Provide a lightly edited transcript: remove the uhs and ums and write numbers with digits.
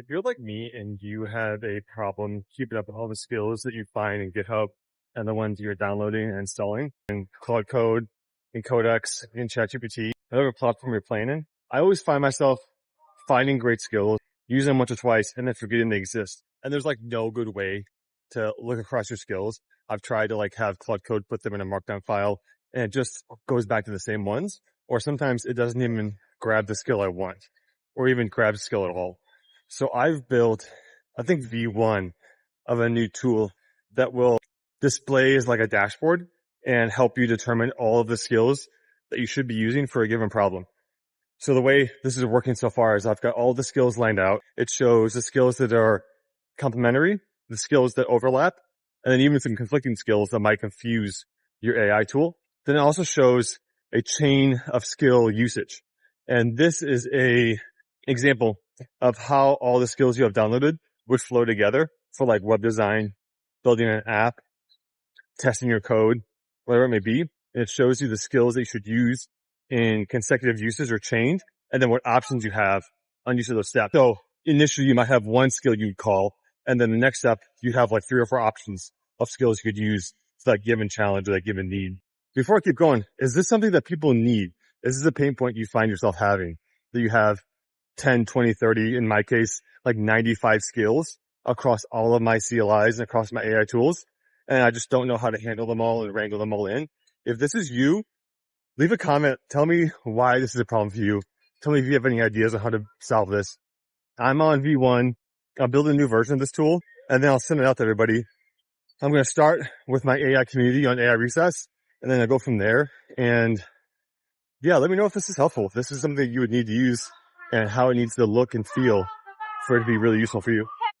If you're like me and you have a problem keeping up with all the skills that you find in GitHub and the ones you're downloading and installing in Claude Code, in Codex, in ChatGPT, whatever platform you're playing in, I always find myself finding great skills, using them once or twice, and then forgetting they exist. And there's like no good way to look across your skills. I've tried to like have Claude Code put them in a markdown file and it just goes back to the same ones. Or sometimes it doesn't even grab the skill I want or even grab the skill at all. So I've built, I think V1 of a new tool that will display as like a dashboard and help you determine all of the skills that you should be using for a given problem. So the way this is working so far is I've got all the skills lined out. It shows the skills that are complementary, the skills that overlap, and then even some conflicting skills that might confuse your AI tool. Then it also shows a chain of skill usage. And this is a example of how all the skills you have downloaded would flow together for like web design, building an app, testing your code, whatever it may be. And it shows you the skills that you should use in consecutive uses or chained, and then what options you have on each of those steps. So initially you might have one skill you'd call, and then the next step you'd have like 3 or 4 options of skills you could use for that given challenge or that given need. Before I keep going, is this something that people need? Is this a pain point you find yourself having, that you have 10, 20, 30, in my case, like 95 skills across all of my CLIs and across my AI tools, and I just don't know how to handle them all and wrangle them all in? If this is you, leave a comment. Tell me why this is a problem for you. Tell me if you have any ideas on how to solve this. I'm on V1. I'll build a new version of this tool, and then I'll send it out to everybody. I'm going to start with my AI community on AI Recess, and then I'll go from there. And yeah, let me know if this is helpful, if this is something you would need to use, and how it needs to look and feel for it to be really useful for you.